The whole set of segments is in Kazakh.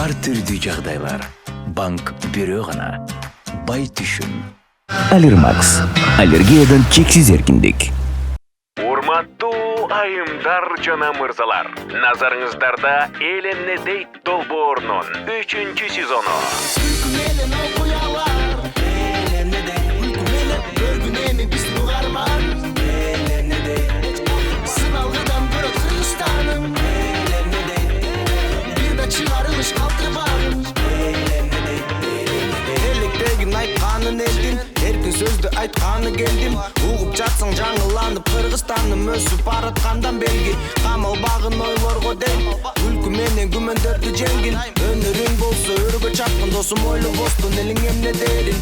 ар түрдүү жагдайлар. Банк бирөө гана. Бай түшүм. Алирмакс. Аллергиядан чексиз эркиндик. Урматтуу айымдар жана мырзалар. Назарыңыздарда Эленедей долбоорунун 3-чү сезону. Erkin sözді айтқаны келдім Уғып жатсаң жаңыланып Қырғызстаным өсіп баратқандан белги Қамал бағын ойлорго ден Күлкі менен күмөндөрдү жеңгин Өнөрүң болсо өргө чапкын досум ойлу бостун элиң эмне дерин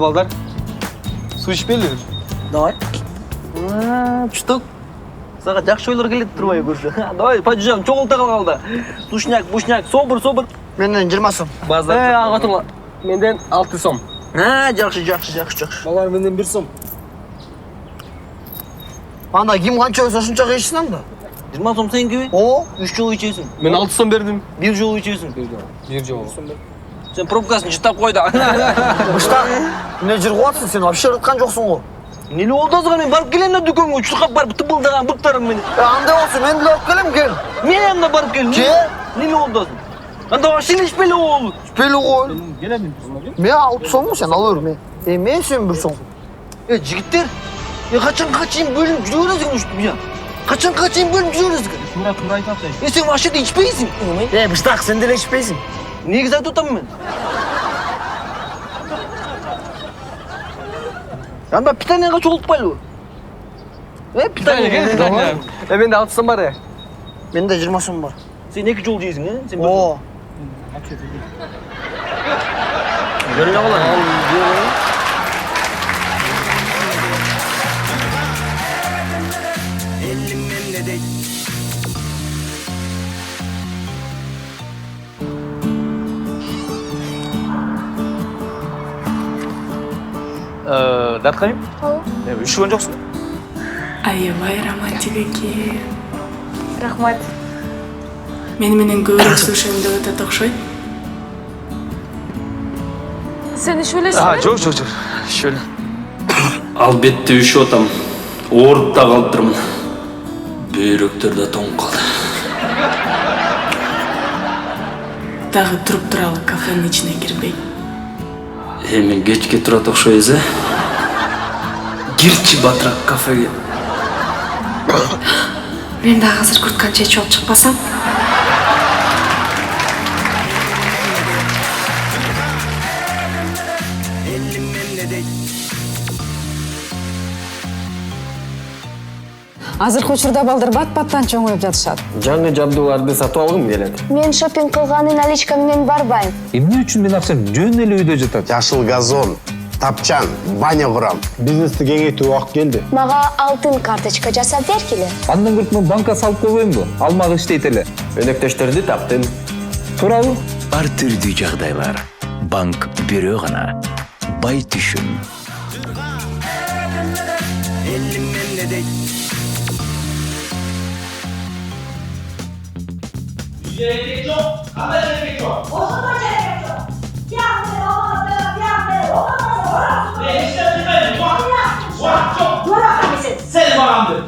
Балдар, су ішпелер? Давай. Түштік. Саға жақшы ойлар келеді тұрмай көрші. Давай, паджам, чоғылта қалғалда. Сушняк, бушняк, собыр. Менден 20 сом. Базар. Аға тұрла. Менден 6 сом. Жақшы. Балар, менден 1 сом. Анда ким қанша өз ошынша қешсін анда? 20 сом сен кебе? О, 3 жол içесің. Мен 6 сом бердім. 1 жол içесің. 1 жол. Сен пробкасын жыттап қойда. Бұштақ, не жүр қуатсың сен, вообще ұратқан жоқсың ғой. Нелі олдазыға мен барып келем дүкенге, ұшырқап барып тыбылдаған бұқтарым мені. Андай болсын, мен де алып келем, кел. Мен емді барып келем. Нелі олдазын? Анда вашили ішпелі ол. Ішпелі ғой. Мен 6 сом ғой, сен алыр мен. Мен сен 1 сом. Жігіттер, қачан бөлім жүрерізген ұшты бұя? Қачан бөлім жүрерізген? Тура айтапсың. Сен вашили ішпейсің. Бұштақ, сен де ішпейсің. Негіз айтып отам мен. Анда питанияға чоғылтпайлы. Питания. Менде 6 сом бар. Менде 20 сом бар. Сен 2 жол жейсің, сен бір О. Görüyor musun? Датқаным? Үшіген жоқсың? Аябай романтик екен. Рахмат. Меніменен көбірек слушаем деп өтеді ұқшайды. Сен іш өлесің? Жоқ. Шөл. Албетте үші отам. Орып та қалып тұрмын. Бүйректер де тоңып қалды. Тағы тұрып тұралы кафенің ішіне кірбей. Мен кечке тұрат ұқшайыз, Кирчи батырақ кафеге. Мен да қазір күрткан шешіп алып шықпасам. Азыркы учурда балдар бат-баттан чоңоюп жатышат. Жаңы жабдууларды сатып алгым келет. Мен шопинг кылганы наличка менен барбайм. Эмне үчүн мен акча жөн эле үйдө жатат? Жашыл газон, тапчан, баня курам. Бизнести кеңейтүү убакыт келди. Мага алтын карточка жасап бергиле. Андан көрк мен банкка салып койбоймбу? Алмак иштейт эле. Өнөктөштөрдү таптым. Туурабы? Ар түрдүү жагдайлар. Банк бирөө гана. Бай түшүм. Gerek yok. Haber gerek yok. O zaman gerek yok. Sen bağımdı.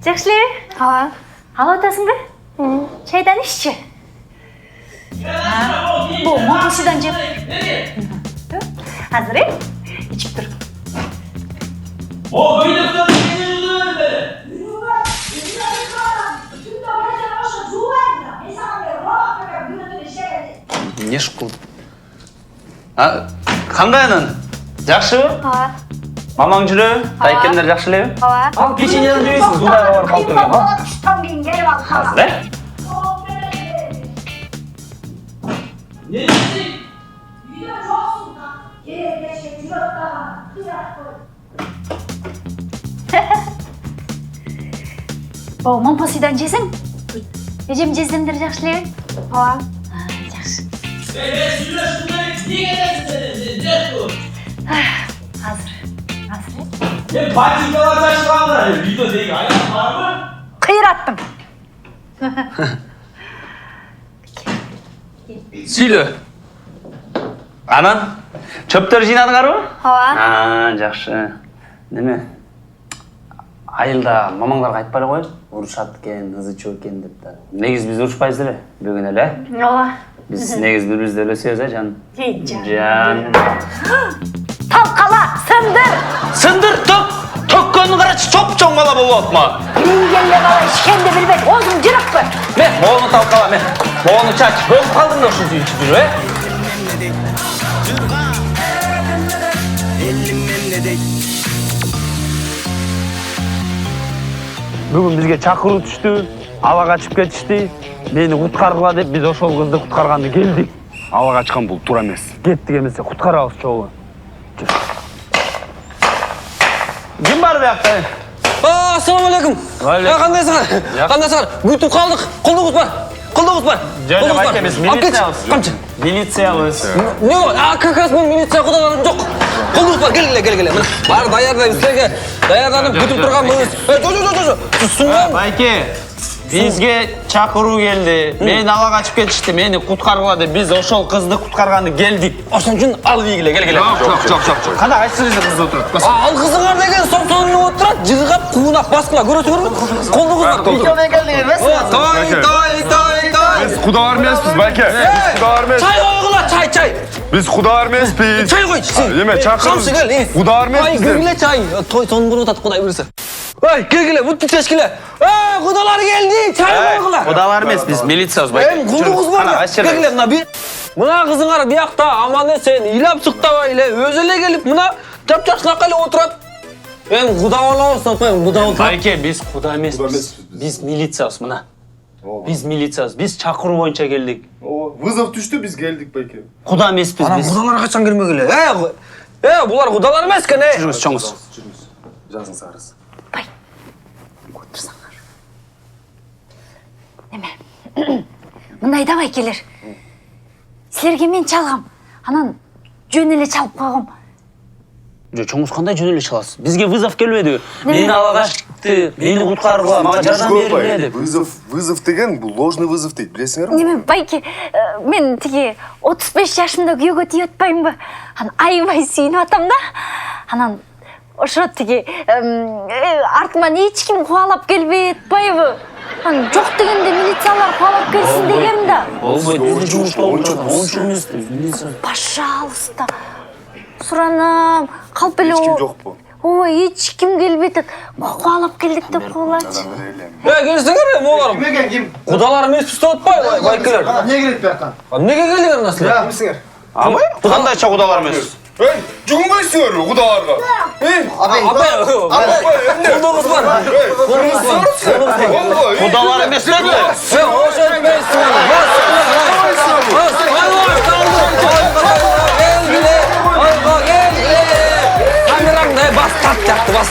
Жақсы эле? Ооба. Алып атасыңбы? Чайдан иччи. Бул мамусудан жеп. Азыр ичип тур. O böylükten Не школ? Қандай анан? Жақшыбы? Ооба. Мамаң жүрө? Тайкендер жақшы элеби? Ооба. Ал печеньеден жейсиң, Дубайга барып калып келген, а? Там кийин келип алып калган. Азыр, Neresi? Yine yoksun da. Geri geçe, yine О, мампасыдан жесең? Эжем жездемдер жакшы эле? Ооба. Жакшы. Азыр. Батикалар ташканда видео деги аяк барбы? Кыйраттым. Сүйлө. Анан, чөптөр жыйнадыңарбы? Ооба. Жакшы. Неме? Айылда мамаңдарга айтпай эле коюп, урушат экен, ызы чуу экен деп да. Негиз биз урушпайбыз эле, бүгүн эле. Ооба. Биз негиз бири-бирибизди эле сүйөбүз, жан. Жан. Талкала, сындыр. Сындыр, төккөнүн карачы чоп-чоң бала болуп атма. Бингеле бала ишкенди билбейт, озуң жыракпы? Мен моуну талкала, мен моуну чач. Бөлүп калдым да ушунчу ичип жүрүп, Бүгін бізге чакыруу түштү, ала качып кетишти. Мени куткаргыла деп биз ошол кызды куткарганды келдик. Ала качкан бул туура эмес. Кеттик эмесе куткарабыз чогуу. Ким бар буякта? Ассаламу алейкум. Кандайсыңар? Кандайсыңар? Күтүп калдык. Кулдугуз бар. Кулдугуз бар. Жөн байке, биз милициябыз. Камчы. Милициябыз. Не бар? Как раз мен милиция кудаларым жок. Кулдугуз бар. Келгиле. Мына бар даярдайбыз силерге. Даярданып күтүп турганбыз. Жо. Байке, бизге чакыруу келди. Мени ала качып кетишти. Мени куткаргыла деп биз ошол кызды куткарганды келдик. Ошон үчүн алып ийгиле. Келгиле. Жок. Кана кайсы кызды отурат? Ал кызыңар деген соң отурат, жыгап, куунап баскыла. Көрөсүңөрбү? Колдугуз бар. Бизге келди эмес? Биз кудалар эмеспиз, байке. Биз кудалар эмес. Чай койгула, чай. Биз кудалар эмеспиз. Чай кой. Эме чакырып. Кудалар эмеспиз. Келгиле чай. Той сонун атат Кудай буйрса. Ой, келгиле, бутты чечкиле. Кудалар келди, чай койгула. Кудалар эмес, биз милициябыз, байке. Кулдугуз бар. Келгиле, мына кызыңар биякта аман эсен, ыйлап сыктабай эле, өзү эле келип мына жапжакшынакай эле отурат. Куда болобуз, куда отурат. Байке, биз куда эмеспиз. Биз милициябыз мына. Биз милициябыз, биз чакыруу боюнча келдик. Вызов түштү, биз келдик, байке. Куда эмеспиз Анан биз. кудалар качан келмегиле? Булар кудалар эмес экен, Жүрүңүз, чоңуз. Жазың сарыз. Бай. Отырсаңар. Неме? Мындай да байкелер. Силерге мен чалгам. Анан жөн эле чалып койгом. Чоңуз кандай жөн эле чаласыз? Бизге вызов келбеди. Мени ала качты, мени куткаргыла, мага жардам бергиле деп. Вызов деген бул ложный вызов дейт, билесиңерби? Неме байке, мен тиги 35 жашымда күйөөгө тийип атпаймынбы? Анан аябай сүйүнүп атам да. Анан ошо тиги артыман эч ким кубалап келбей атпайбы? Анан жок дегенде милициялар кубалап келсин дегем да. Болбойт, бизде жумуш болуп жатат. Ончо эмес, милиция. Пожалуйста. Суранам, калп эле. Эч ким жокпу? Ой, эч ким келбей атат. Кубалап келдик деп куйлачы. Келсеңер, могулар. Кимге ким? Кудалар эмеспиз деп атпайбы, байкелер? Эмне керек бияка? Эмнеге келдиңер мына силер? Кимсиңер? Кандайча кудалар эмес? Жүгүнбөйсүңөрбү кудаларга? Кулдугуз бар. Кудалар эмеслерби? Ошо эмеспиз. Камераңды бас, тарт жакты бас.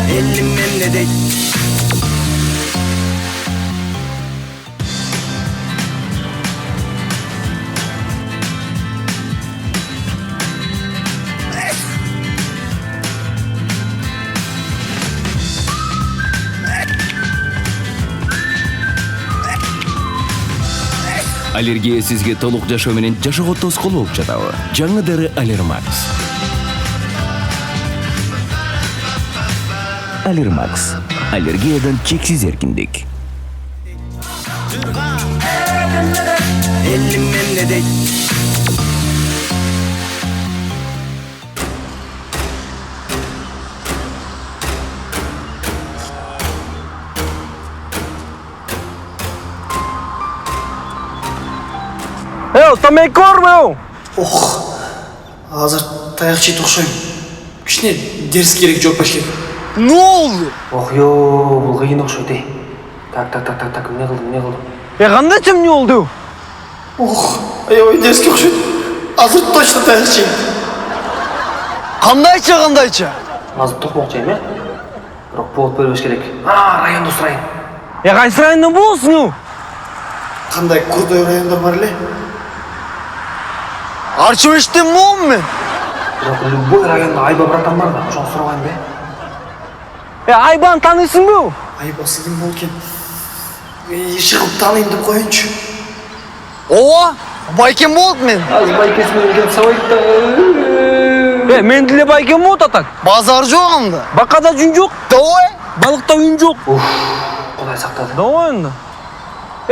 Элим эмне дейт? Аллергия сизге толук жашоо менен жашоого тоскоол болуп жатабы? Жаңы дары Алермакс. Алермакс. Аллергиядан чексиз эркиндик. Элим эмне дейт? Тамек көрмөу. Азыр таяк жейт окшойм. Кичине дерс керек жооп бериш керек. Не болду? Ох, бул кыйын окшойт, эй. Так, эмне кылдым? Кандайча эмне болду? Ой, дерске окшойт. Азыр точно таяқшы. Қандайча? Азыр тоқмоқчы эме? Бирок повод бербеш керек. Райондо сурайын. Кайсы райондо болсун у? Қандай курдай райондар бар эле? Арчыбештен моом мен. Бирок любой райондо Айба братан бар да, ошону сурабайм бе. Айбаны таанысыңбы? Айбасы ким бол экен? Чыгып таанайын деп коеюнчу. Ооба, байкем болот мен. Азыр байкеси менен келип сабайт да. Мен деле байкем болот атак. Базар жок анда. Бакада жүн жок. Давай. Балыкта үн жок. Кудай сактады. Давай анда.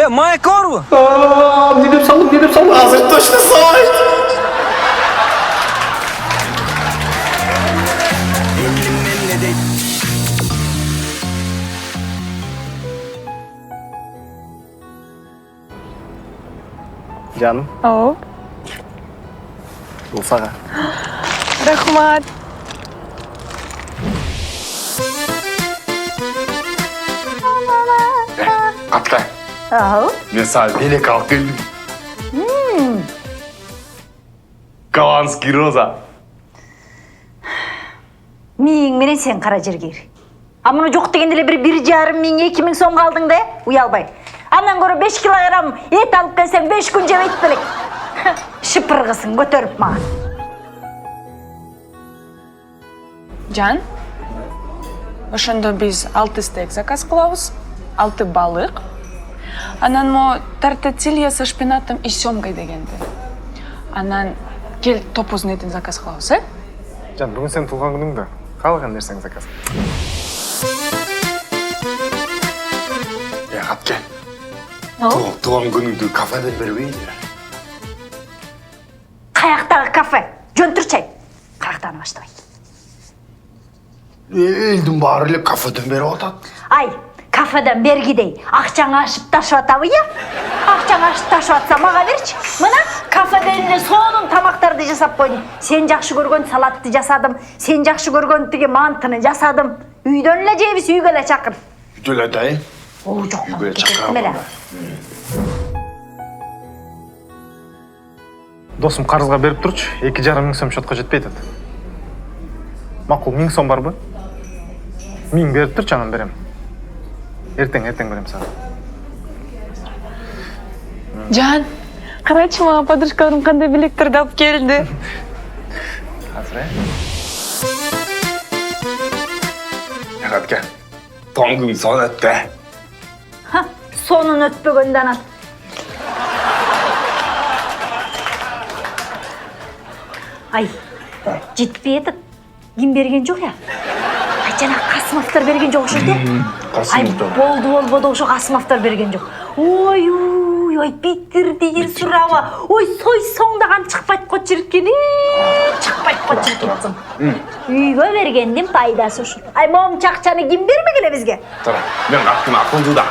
Майк барбы? Не деп салдым? Азыр точно сабайт. Жаным, О, бұл саға. рахмат. Атқа, Ау. мен саған белек алып келдім. Голландский роза. Миң менен сен кара жерге кир. А муну жок дегенде эле 1,5 миң 2 миң сомго алдың да, уялбай. Андан көрө 5 килограмм эт алып келсең 5 күн жебейт белек. Шыпыргысың көтөрүп мага. Жан, ошондо биз 6 стейк заказ кылабыз, 6 балык. Анан мо тартатилья со шпинатом и сёмкой дегенди. Анан кел топуздун этин заказ кылабыз, Жан, бүгін сен туған күнің да. Қалған нерсең заказ. Қатке, туған күніңді кафеден бербейді. Каяктагы кафе? Жөн турчай. Каяктан баштабай. Елдің бары эле кафеден беріп атат. Ай, кафеден бергидей. Акчаң ашып ташып атабы, я? Акчаң ашып ташып атса мага берчи. Мына кафеден эле сонун тамактарды жасап койдум. Сен жакшы көргөн салатты жасадым. Сен жакшы көргөн тиги мантыны жасадым. Үйдөн эле жейбиз, үйгө эле чакыр. Үйдө эле атайын. О, жок. Үйгө эле чакырам. Досым қарызға беріп тұрчу, 2,5 мың сом шотқа жетпей атат. Мақұл, 1000 сом бар бы? 1000 беріп тұрчу, анан берем. Ертең берем саған. Жан, карачы мага подружкаларым кандай билектерди алып келди. Азыр, Қатке, туған күн сон өтті. Сонун өтпөгөндө анан. Ай, жетпей етіп, ким берген жоқ я? Ай, жана Қасымовтар берген жоқ ошо де? Ай, болду ошо Қасымовтар берген жоқ. Ой, биттир деген сурава. Ой, сой соңдаган чыкпайт кочиркени. Чыкпайт кочиркенсиң. Үйгө бергендин пайдасы ушул. Ай, момчу акчаны ким бермегиле бизге? Тара, мен аттын акылды да.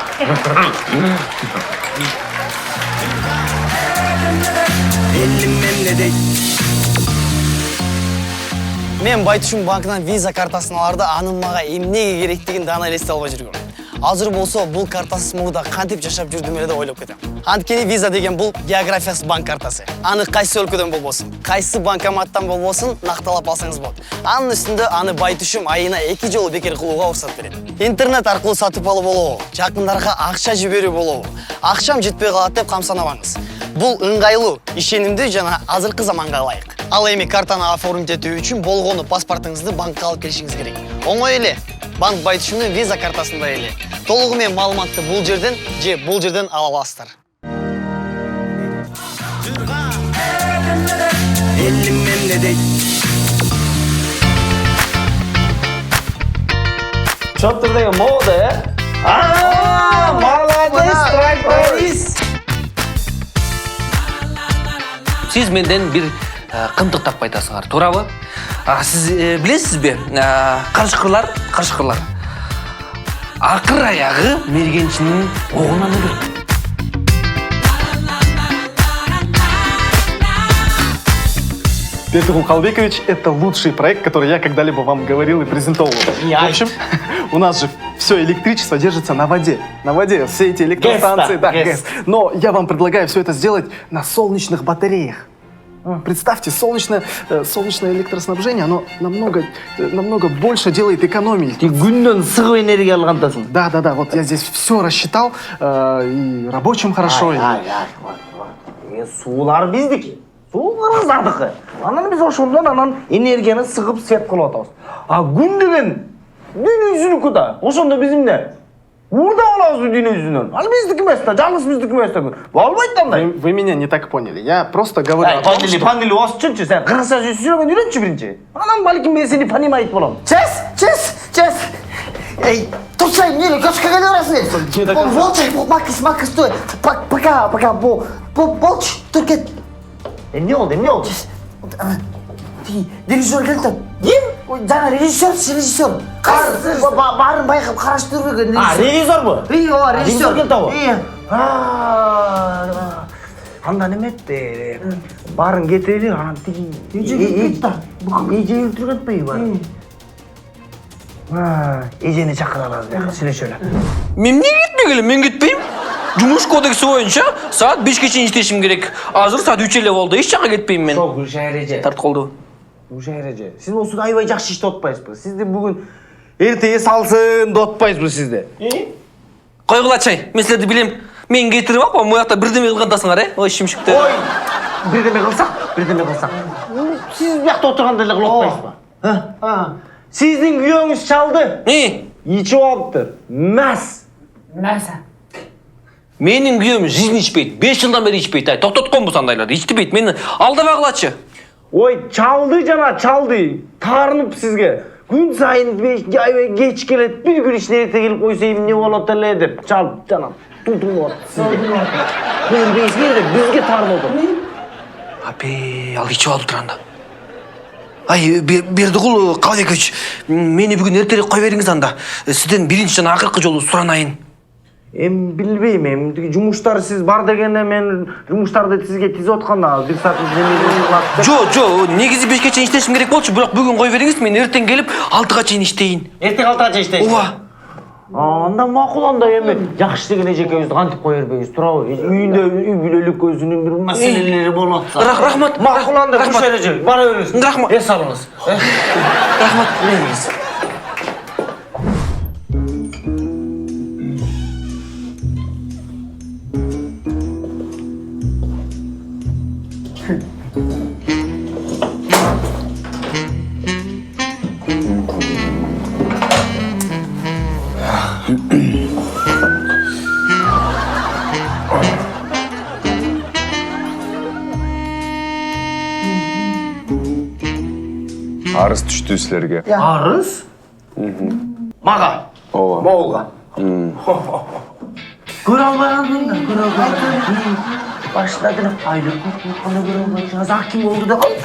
Мен Байтушум банкынан виза картасын аларды, анын мага эмнеге керектигин дана элестете албай жүргөм. Азыр болсо бул картасыз мурда кантип жашап жүрдүм эле деп ойлоп кетем. Анткени виза деген бул географиясыз банк картасы. Аны кайсы өлкөдөн болбосун, кайсы банкоматтан болбосун накталап алсаңыз болот. Анын үстүндө аны Байтушум айына 2 жолу бекер кылууга уруксат берет. Интернет аркылуу сатып алып болобу, жакындарга акча жиберүү болобу. Акчам жетпей калат деп камсанабаңыз. Бул ыңгайлуу, ишенимдүү жана азыркы заманга ылайык. Ал эми картаны оформить этүү үчүн болгону паспортуңузду банкка алып келишиңиз керек. Оңой эле. Банк Байтушумдун виза картасында эле. Толугу менен маалыматты бул жерден ала аласыздар. Чоптур деген мода, молодец, тракторист. Сиз менден бир кымтык таппай атасыңар, туурабы? Сиз билесизби? Карышкырлар акыр аягы мергенчинин огунан өлөт. Бердыгул Калбекович, это лучший проект, который я когда-либо вам говорил и презентовал. В общем, у нас же все электричество держится на воде. На воде все эти электростанции, ГЭС. Но я вам предлагаю все это сделать на солнечных батареях. Представьте, солнечное электроснабжение, оно намного больше делает экономии. Күндөн сыгып энергия алгандасың. Да, вот я здесь все рассчитал, и рабочим хорошо. Суулар биздики. Суу кыргыздардыкы. Анан биз ошондон анан энергияны сыгып свет кылып атабыз. А күн деген дүйнөсүнүкү да. Ошондо биз эмне? Урда алабыз дүйнөсүнөн. Ал биздики эмес да, жалгыз биздики эмес да. Болбойт андай. Вы меня не так поняли. Я просто говорю о том, что... Панели осчунчу, сен кыргызча сүйлөгөндү үйрөнчү биринчи. Анан балким мен сени понимать болом. Чес! Эй, Турчай, мне кашка говорил, волчай, макас, стой. Пока, волч, только... Эмне болду? Режиссер келді. Ем? Жаңа режиссер. Барын байқап қараштыру керек. Режиссер бу? Режиссер келді ау? Анда неме етті? Барын кетелі, анан тиги... Эже өлтүргөн бей бар? Эжени чакыра алабыз бияка, сүйлөшөлү. Мен эмне кетпегиле? Мен кетпейм. Жумуш кодекси боюнча саат 5ке чейин иштешим керек. Азыр саат 3 эле болду. Эч жакка кетпейм мен. Жок, Гүлшара эже. Тарт колду. Гүлшара эже. Сиз болсо аябай жакшы иштеп атпайсызбы? Сизди бүгүн эртеге салсын деп атпайсызбы сизди? Койгулачай, мен силерди билем. Мен кетирип алып, могу жакта бирдеме кылгандасыңар, Ой, шимшиктер. Ой, бирдеме кылсак. Сиз биякта отурганда эле кылып атпайсызбы? Сиздин күйөөңүз чалды. Ичип алыптыр. Маса. Менин күйөөм жизнь ичпейт. 5 жылдан бери ичпейт. Токтотконбуз андайларды. Ичпейт. Мени алдабагылачы. Ой, чалды. Таарынып сизге. Күн сайын аябай кеч келет. Бир күн ичине эрте келип койсо эмне болот эле деп чалып жанам. Тутулуп атат. Көрбөйсүңөр деп бизге таарынып отур. Апе, ал ичип алып турганда. Ай, Бердигул Калбекович, мени бүгүн эртерээк кой бериңиз анда. Сизден биринчи жана акыркы жолу суранайын. Билбейм, жумуштар сиз бар дегенде мен жумуштарды сизге тизип атканда бир саат эмне Жо, негизи 5ке чейин иштешим керек болчу, бирок бүгүн кой бериңиз, мен эртең келип 6га чейин иштейин. Эртең 6га чейин иштейсиз? Ооба. Анда макул анда эми жакшы деген эжекебизди кантип кой бербейбиз, туурабы? Үйүндө үй бүлөлүк өзүнүн бир маселелери болуп атса. Рахмат. Макул анда Гүлшара эже, бара бериңиз. Рахмат. Эс алыңыз. Рахмат, бериңиз. Арыз түштү силерге. Арыз? Мага? Ооба. Моголга. Көрө албайгандыр. Башында деле айлык куркуну көрө албай, заким болду деп алып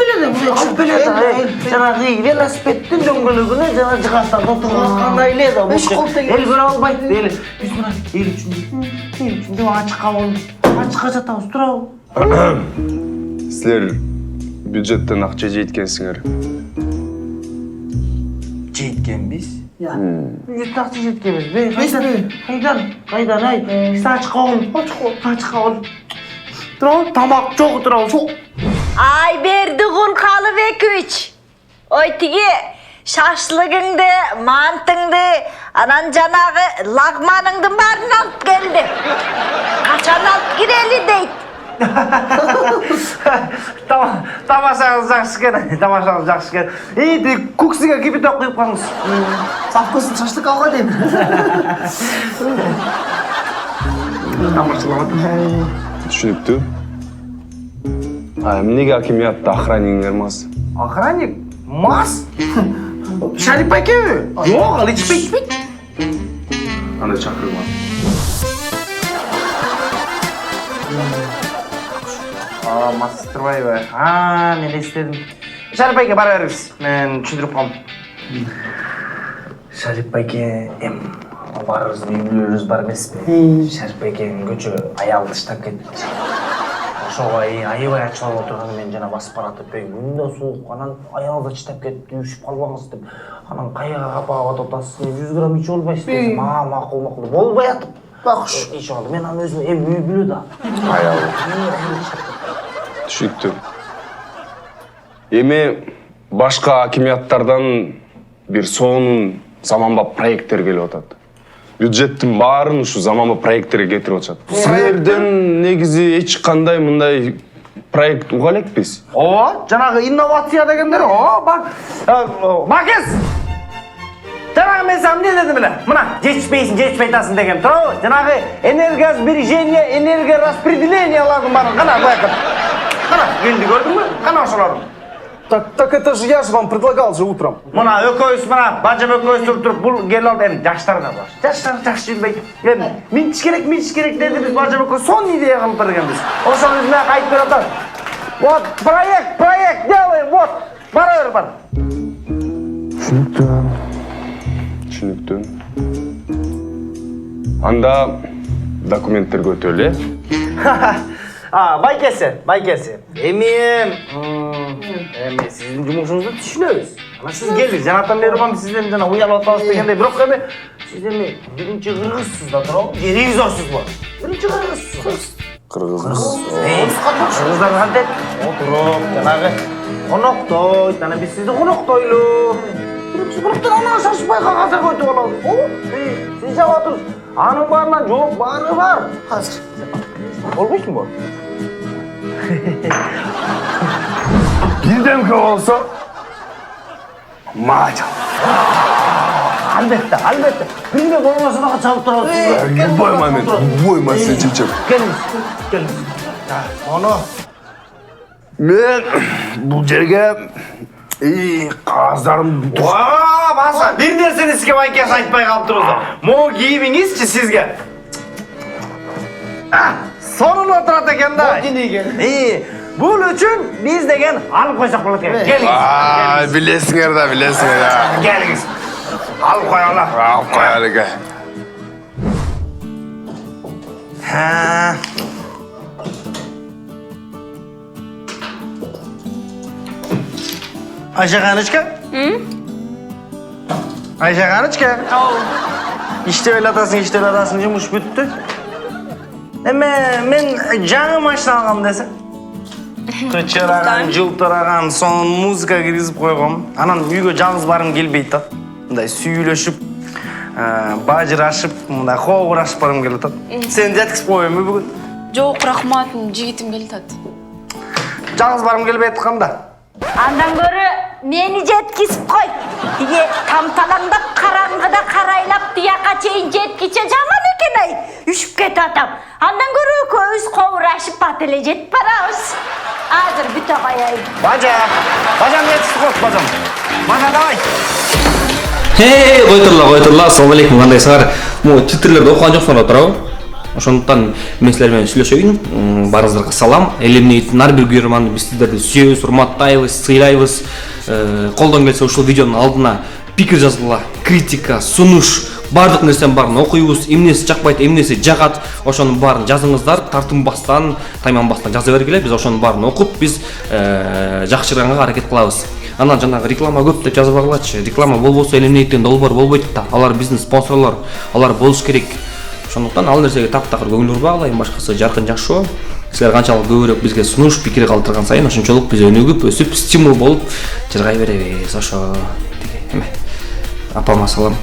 келет. Жанагы велосипедтин дөңгөлөгүнө жана жыгаттарда туруп аткандай эле да. Эл көрө албайт эле. Биз мына эл үчүн деп ачыкка жатабыз, туурабы? Силер бюджеттен акча жейткенсиңер. Жеткенбиз? Бюджеттен акча жеткенбиз. Кайдан, ай? Биз ачыкка бол. Туурабы? Тамак жок, туурабы? Ай, Бердигул Калыбекович. Ой, тиги шашлыгыңды, мантыңды, анан жанагы лагманыңдын баарын алып келди. Качан алып кирели дейт. Тамашаңыз жакшы экен. Эйди, куксига кипяток куюп коюңуз. Сапкосын шашлык алга дейм. Түшүнүктүү. Эмнеге акимиятта охранниктер мас? Охранник? Мас? Шарип байкеби? Жок, ал ичпейт. Аны чакырма. Мас Турбаева. Мен эстедим. Шарип байке бара бериңиз. Мен түшүндүрүп коем. Шарип байке, барыбыз үй бүлөлөрүбүз бар эмеспи? Шарип байкенин көчө аялы таштап кетти. Ошого аябай ачып отурганда мен жана басып баратып, күндө суук, анан аялы таштап кетти, үшүп калбаңыз деп. Анан каяга апага атасыз, 100 грамм ичип албайсыз деп. Макул, болбой атып. Бакш, ичип алды. Мен аны өзүм үй бүлө да. Аялы. Түшүнүктүү. Эми башка акимияттардан бир сонун заманбап проекттер келип атат. Бюджеттин баарын ушу заманбап проекттерге кетирип атышат. Силерден негизи эч кандай мындай проект уга элекпиз. Ооба, жанагы инновация дегендер, Макес! Жанагы мен сам не дедим эле? Мына, жетишпейсиң, жетишпей атасың деген. Туурабы? Жанагы энергосбережение, энергораспределениялардын баарын кана байкап. Кана, келди көрдүңбү? Кана ошолорду. Так это же я же вам предлагал же утром. Мына экөөбүз мына бажам экөөбүз туруп бул келип алды. Эми жаштар да бар. Жаштар жакшы жүрбөйт. Эми минтиш керек деди биз бажам экөөбүз сонун идея кылып бергенбиз. Ошону биз менен айтып берип атат. Вот проект делаем, вот. Бара бер бар. Түшүнүктүү. Анда документтерге өтөлү. Байкеси. Эми сиздин жумушуңузду түшүнөбүз. Ана сиз келдиңиз, жанатан бери бам сизден жана уялып атабыз дегендей, бирок эми сиз эми биринчи кыргызсыз да туурабы? Ревизорсузбу? Биринчи кыргызсыз. Кыргыздар кантет? Отуруп, жанагы коноктойт, ана биз сизди коноктойлу. Бирок анан шашпай кагазга өтүп алабыз. Сиз жаап атыңыз. Анын баарынан жооп баары бар. Азыр. Болбойсуңбу? Бирдемке болсо мажа. Албетте. Бирге болмаса дагы чалып турабыз. Бойма сен чечеп. Келиңиз. Оно. Мен бул жерге кагаздарым баса, бир нерсени сизге Байкес айтпай калыптырбыз. Могу кийимиңизчи сизге. Сонун отурат экен да. Бул үчүн биз деген алып койсок болот экен. Келиңиз. Билесиңер да. Келиңиз. Алып коелу. Алып коелу экен. Ayşe Kanıçka? Ayşe Kanıçka? İşte öyle atasın, yumuş büttü. Men жаңы машина алгам десең. Кычыраган, жылтыраган, сонун музыка киргизип койгом. Анан үйгө жалгыз барым келбейт да. Мындай сүйүлөшүп, бажырашып, мындай хоогурашып барым келип атат. Сени жеткизип коеюнбу бүгүн? Жок, рахмат, жигитим келип атат. Жалгыз барым келбей аткам да. Андан көрі мені жеткізіп қой. Тиге тамталаңда қараңғыда қарайлап тияқа чейін жеткіше жаман екен ай. Үшіп кет атам. Андан көрі көз қоңырашып пателе жет барауыз. Азыр бүті қаяйын. Бажам жеткізіп қой, бажам. Бажа давай. Қойтырла, ассалаумалейкум, қандайсыңар? Титрлерді оқыған жоқсың отырау. Ошондуктан мен силер менен сүйлөшөйүн. Баарыңыздарга салам. Элемнейтин ар бир көрөрманды биз сиздерди сүйөбүз, урматтайбыз, сыйлайбыз. Колдон келсе ушул видеонун алдына пикир жазгыла, критика, сунуш, бардык нерсенин баарын окуйбуз. Эмнеси жакпайт, эмнеси жагат, ошонун баарын жазыңыздар. Тартынбастан, тайманбастан жаза бергиле. Биз ошонун баарын окуп, биз жакшырганга аракет кылабыз. Анан жанагы реклама көп деп жазып баргылачы. Реклама болбосо элемнейттен долбоор болбойт да. Алар биздин спонсорлор, алар болуш керек. Ошондуктан ал нерсеге таптакыр көңүл бурбагыла, эң башкысы жаркын жакшы. Силер канчалык көбүрөөк бизге сунуш, пикир калтырган сайын ошончолук биз өнүгүп, өсүп, стимул болуп жыргай беребиз. Ошо. Эме. Апама салам.